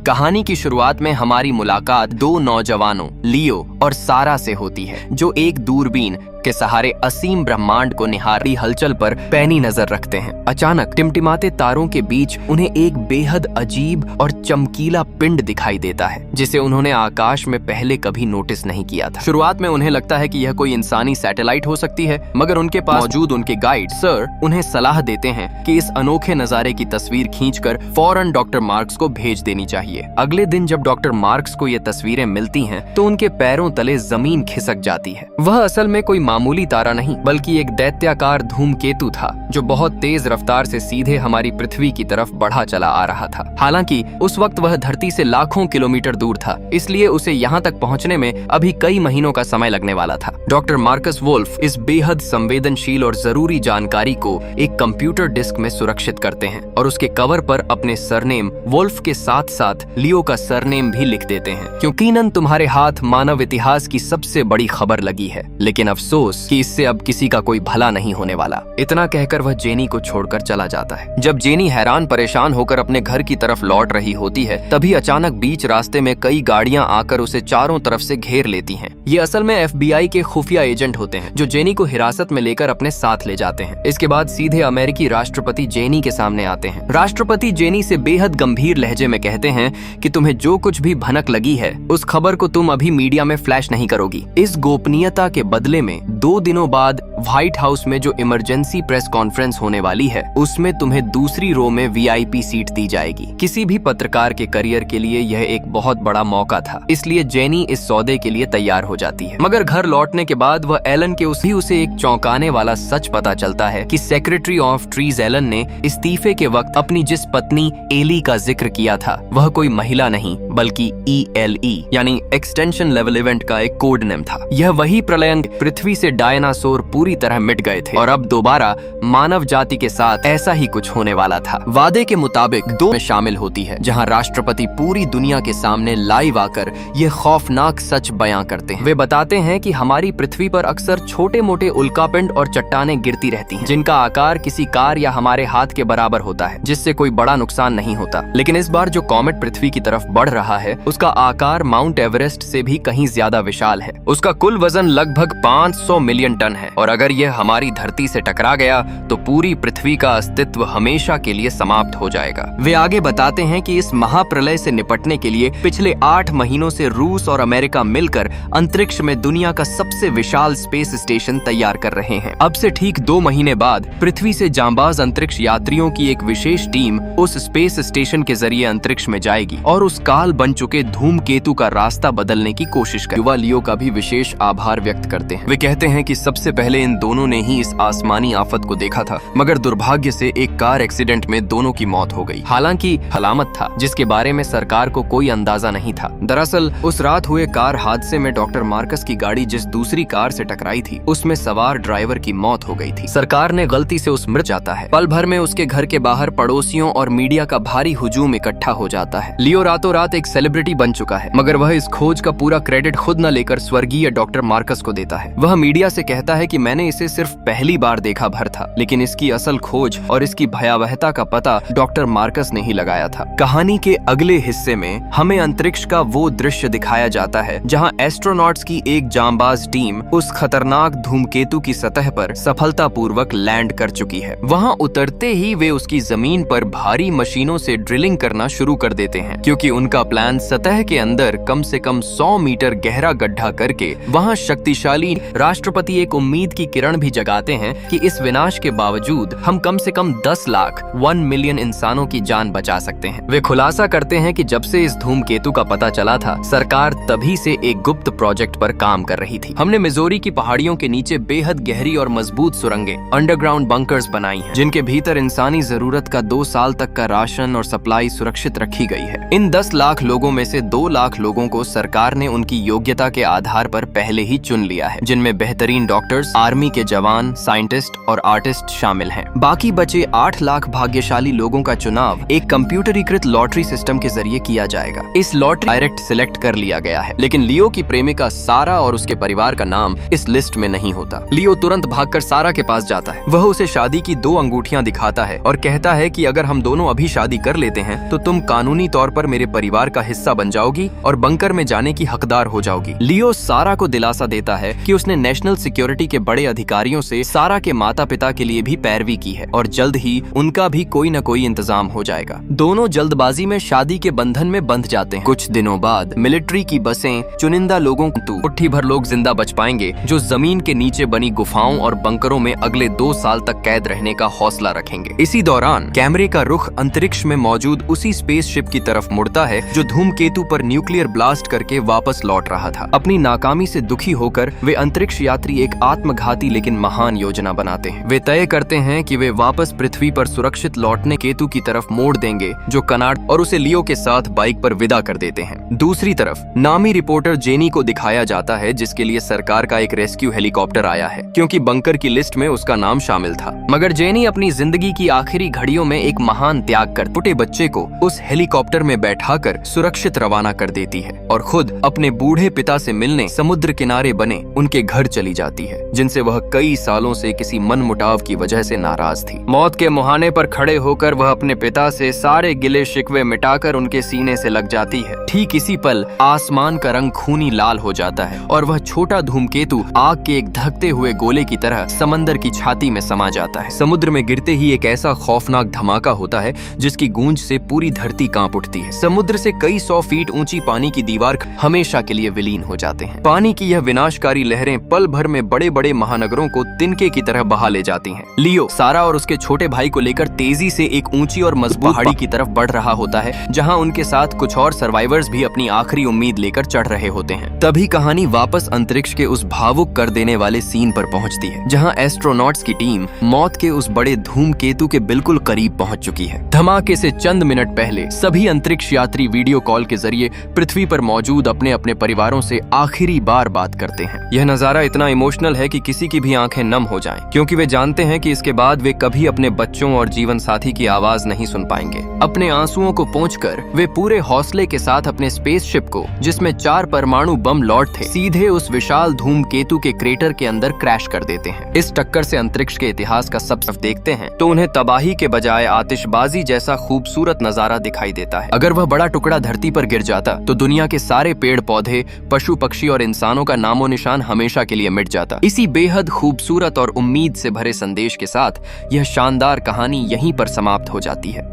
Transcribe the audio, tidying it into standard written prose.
कहानी की शुरुआत में हमारी मुलाकात दो नौजवानों लियो और सारा से होती है, जो एक दूरबीन के सहारे असीम ब्रह्मांड को निहारती हलचल पर पैनी नजर रखते हैं। अचानक टिमटिमाते तारों के बीच उन्हें एक बेहद अजीब और चमकीला पिंड दिखाई देता है, जिसे उन्होंने आकाश में पहले कभी नोटिस नहीं किया था। शुरुआत में उन्हें लगता है कि यह कोई इंसानी सैटेलाइट हो सकती है, मगर उनके पास मौजूद उनके गाइड सर उन्हें सलाह देते हैं कि इस अनोखे नजारे की तस्वीर खींचकर फौरन डॉक्टर मार्क्स को भेज देनी चाहिए। अगले दिन जब डॉक्टर मार्क्स को ये तस्वीरें मिलती हैं, तो उनके पैरों तले जमीन खिसक जाती है। वह असल में कोई मामूली तारा नहीं, बल्कि एक दैत्याकार धूमकेतु था, जो बहुत तेज रफ्तार से सीधे हमारी पृथ्वी की तरफ बढ़ा चला आ रहा था। हालांकि उस वक्त वह धरती से लाखों किलोमीटर दूर था, इसलिए उसे यहाँ तक पहुँचने में अभी कई महीनों का समय लगने वाला था। डॉक्टर मार्कस वोल्फ इस बेहद संवेदनशील और जरूरी जानकारी को एक कंप्यूटर डिस्क में सुरक्षित करते हैं और उसके कवर पर अपने सरनेम वोल्फ के साथ साथ लियो का सरनेम भी लिख देते हैं। क्योंकि यकीनन तुम्हारे हाथ मानव इतिहास की सबसे बड़ी खबर लगी है, लेकिन अफसोस कि इससे अब किसी का कोई भला नहीं होने वाला। इतना कहकर वह जेनी को छोड़कर चला जाता है। जब जेनी हैरान परेशान होकर अपने घर की तरफ लौट रही होती है, तभी अचानक बीच रास्ते में कई गाड़ियां आकर उसे चारों तरफ से घेर लेती हैं। ये असल में FBI के खुफिया एजेंट होते हैं, जो जेनी को हिरासत में लेकर अपने साथ ले जाते हैं। इसके बाद सीधे अमेरिकी राष्ट्रपति जेनी के सामने आते हैं। राष्ट्रपति जेनी से बेहद गंभीर लहजे में कहते हैं कि तुम्हें जो कुछ भी भनक लगी है, उस खबर को तुम अभी मीडिया में फ्लैश नहीं करोगी। इस गोपनीयता के बदले में 2 दिनों बाद व्हाइट हाउस में जो इमरजेंसी प्रेस कॉन्फ्रेंस होने वाली है, उसमें तुम्हें दूसरी रो में VIP सीट दी जाएगी। किसी भी पत्रकार के करियर के लिए यह एक बहुत बड़ा मौका था, इसलिए जेनी इस सौदे के लिए तैयार हो जाती है। मगर घर लौटने के बाद वह एलन के उसे एक चौंकाने वाला सच पता चलता है कि सेक्रेटरी ऑफ ट्रीज एलन ने इस्तीफे के वक्त अपनी जिस पत्नी एली का जिक्र किया था, वह कोई महिला नहीं बल्कि ELE यानी एक्सटेंशन लेवल इवेंट का एक कोड नेम था। यह वही प्रलयंग पृथ्वी से डायनासोर पूरी तरह मिट गए थे और अब दोबारा मानव जाति के साथ ऐसा ही कुछ होने वाला था। वादे के मुताबिक 2 में शामिल होती है, जहां राष्ट्रपति पूरी दुनिया के सामने लाइव आकर यह खौफनाक सच बयां करते हैं। वे बताते हैं कि हमारी पृथ्वी पर अक्सर छोटे मोटे उल्कापिंड और चट्टानें गिरती रहती हैं, जिनका आकार किसी कार या हमारे हाथ के बराबर होता है, जिससे कोई बड़ा नुकसान नहीं होता। लेकिन इस बार जो कॉमेट पृथ्वी की तरफ बढ़ रहा है, उसका आकार माउंट एवरेस्ट से भी कहीं ज्यादा विशाल है। उसका कुल वजन लगभग 500 मिलियन टन है और अगर यह हमारी धरती से टकरा गया तो पूरी पृथ्वी का अस्तित्व हमेशा के लिए समाप्त हो जाएगा। वे आगे बताते हैं कि इस महाप्रलय से निपटने के लिए पिछले 8 महीनों से रूस और अमेरिका मिलकर अंतरिक्ष में दुनिया का सबसे विशाल स्पेस स्टेशन तैयार कर रहे हैं। अब से ठीक 2 महीने बाद पृथ्वी से जांबाज अंतरिक्ष यात्रियों की एक विशेष टीम उस स्पेस स्टेशन के जरिए अंतरिक्ष में जाएगी और उस काल बन चुके धूमकेतु का रास्ता बदलने की कोशिश करेगी। युवा लियो का भी विशेष आभार व्यक्त करते हैं। वे कहते हैं कि सबसे पहले इन दोनों ने ही इस आसमानी आफत को देखा था, मगर दुर्भाग्य से एक कार एक्सीडेंट में दोनों की मौत हो गई। हालांकि हलामत था, जिसके बारे में सरकार को कोई अंदाजा नहीं था। दरअसल उस रात हुए कार हादसे में डॉक्टर मार्कस की गाड़ी जिस दूसरी कार से टकराई थी, उसमें सवार ड्राइवर की मौत हो गई थी। सरकार ने गलती से उस मृत जाता है। पल भर में उसके घर के बाहर पड़ोसियों और मीडिया का भारी हुजूम इकट्ठा हो जाता है। लियो रातों रात एक सेलिब्रिटी बन चुका है, मगर वह इस खोज का पूरा क्रेडिट खुद न लेकर स्वर्गीय डॉक्टर मार्कस को देता है। वह मीडिया से कहता है कि मैंने इसे सिर्फ पहली बार देखा भर था, लेकिन इसकी असल खोज और इसकी भयावहता का पता डॉक्टर मार्कस ने ही लगाया था। कहानी के अगले हिस्से में हमें अंतरिक्ष का वो दृश्य दिखाया जाता है जहां एस्ट्रोनॉट्स की एक जांबाज टीम उस खतरनाक धूमकेतु की सतह पर सफलतापूर्वक लैंड कर चुकी है। वहां उतरते ही वे उसकी जमीन पर भारी मशीनों से ड्रिलिंग करना शुरू कर देते हैं, क्योंकि उनका प्लान सतह के अंदर कम से कम 100 मीटर गहरा गड्ढा करके वहां शक्तिशाली राष्ट्रपति एक उम्मीद की किरण भी जगाते हैं कि इस विनाश के बावजूद हम कम से कम 10 लाख 1 मिलियन इंसानों की जान बचा सकते हैं। वे खुलासा करते हैं कि जब से इस धूमकेतु का पता चला था, सरकार तभी से एक गुप्त प्रोजेक्ट पर काम कर रही थी। हमने मिजोरी की पहाड़ियों के नीचे बेहद गहरी और मजबूत सुरंगें, अंडरग्राउंड बंकर्स बनाई हैं, जिनके भीतर इंसानी जरूरत का 2 साल तक का राशन और सप्लाई सुरक्षित रखी गई है। इन 10 लाख लोगों में से 2 लाख लोगों को सरकार ने उनकी योग्यता के आधार पर पहले ही चुन लिया है, जिनमें बेहतरीन डॉक्टर्स, आर्मी के जवान, साइंटिस्ट और आर्टिस्ट शामिल हैं। बाकी बचे 8 लाख भाग्यशाली लोगों का चुनाव एक कंप्यूटरीकृत लॉटरी सिस्टम के जरिए किया जाएगा। इस लॉटरी डायरेक्ट सिलेक्ट कर लिया गया है, लेकिन लियो की प्रेमिका सारा और उसके परिवार का नाम इस लिस्ट में नहीं होता। लियो तुरंत भागकर सारा के पास जाता है। वह उसे शादी की 2 अंगूठियां दिखाता है और कहता है कि अगर हम दोनों अभी शादी कर लेते हैं तो तुम कानूनी तौर पर मेरे परिवार का हिस्सा बन जाओगी और बंकर में जाने की हकदार हो जाओगी। लियो सारा को दिलासा देता है कि उसने नेशनल सिक्योरिटी के बड़े अधिकारियों से सारा के माता पिता के लिए भी पैरवी की है और जल्द ही उनका भी कोई न कोई इंतजाम हो जाएगा। दोनों जल्दबाजी में शादी के बंधन में बंध जाते हैं। कुछ दिनों बाद मिलिट्री की बसें चुनिंदा लोगों को, मुट्ठी भर लोग जिंदा बच पाएंगे जो जमीन के नीचे बनी गुफाओं और बंकरों में अगले 2 साल तक कैद रहने का हौसला रखेंगे। इसी दौरान कैमरे का रुख अंतरिक्ष में मौजूद उसी स्पेसशिप की तरफ मुड़ता है जो धूमकेतु पर न्यूक्लियर ब्लास्ट करके वापस लौट रहा था। अपनी नाकामी से दुखी होकर वे अंतरिक्ष यात्री एक आत्मघाती लेकिन महान योजना बनाते हैं। वे तय करते हैं कि वे वापस पृथ्वी पर सुरक्षित लौटने केतु की तरफ मोड़ देंगे जो कनाड और उसे लियो के साथ बाइक पर विदा कर देते हैं। दूसरी तरफ नामी रिपोर्टर जेनी को दिखाया जाता है जिसके लिए सरकार का एक रेस्क्यू हेलीकॉप्टर आया है क्योंकि बंकर की लिस्ट में उसका नाम शामिल था। मगर जेनी अपनी जिंदगी की आखिरी घड़ियों में एक महान त्याग कर छोटे बच्चे को उस हेलीकॉप्टर में बैठाकर सुरक्षित रवाना कर देती है और खुद अपने बूढ़े पिता से मिलने समुद्र किनारे बने उनके घर चली जाती है जिनसे वह कई सालों से किसी मनमुटाव की वजह से नाराज थी। मौत के मुहाने पर खड़े होकर वह अपने पिता से सारे गिले शिकवे मिटाकर उनके सीने से लग जाती है। ठीक इसी पल आसमान का रंग खूनी लाल हो जाता है और वह छोटा धूमकेतु आग के एक धकते हुए गोले की तरह समंदर की छाती में समा जाता है। समुद्र में गिरते ही एक ऐसा खौफनाक धमाका होता है जिसकी गूंज से पूरी धरती कांप उठती है। समुद्र से कई 100 फीट ऊंची पानी की दीवार हमेशा के लिए विलीन हो जाते हैं। पानी की यह विनाशकारी लहरें पल भर में बड़े बड़े महानगरों को तिनके की तरह बहा ले जाती हैं। लियो सारा और उसके छोटे भाई को लेकर तेजी से एक ऊंची और मजबूत पहाड़ी की तरफ बढ़ रहा होता है जहां उनके साथ कुछ और सर्वाइवर्स भी अपनी आखिरी उम्मीद लेकर चढ़ रहे होते हैं। तभी कहानी वापस अंतरिक्ष के उस भावुक कर देने वाले सीन पर पहुंचती है जहां एस्ट्रोनॉट्स की टीम मौत के उस बड़े धूमकेतु के बिल्कुल करीब पहुंच चुकी है। धमाके से चंद मिनट पहले सभी अंतरिक्ष यात्री वीडियो कॉल के जरिए पृथ्वी पर मौजूद अपने अपने परिवारों से आखिरी बार बात करते हैं। यह नजारा इतना इमोशनल है कि किसी की भी आंखें नम हो जाएं, क्योंकि वे जानते हैं कि इसके बाद वे कभी अपने बच्चों और जीवन साथी की आवाज नहीं सुन पाएंगे। अपने आंसुओं को पोंछकर वे पूरे हौसले के साथ अपने स्पेसशिप को, जिसमें 4 परमाणु बम लॉर्ड थे, सीधे उस विशाल धूमकेतु के क्रेटर के अंदर क्रैश कर देते हैं। इस टक्कर से अंतरिक्ष के इतिहास का सब देखते हैं तो उन्हें तबाही के बजाय आतिशबाजी जैसा खूबसूरत नजारा दिखाई देता है। अगर वह बड़ा टुकड़ा धरती पर गिर जाता तो दुनिया के सारे पेड़ पौधे, पशु पक्षी और इंसानों का नामो निशान हमेशा के लिए मिट जाता। इसी बेहद खूबसूरत और उम्मीद से भरे संदेश के साथ यह शानदार कहानी यहीं पर समाप्त हो जाती है।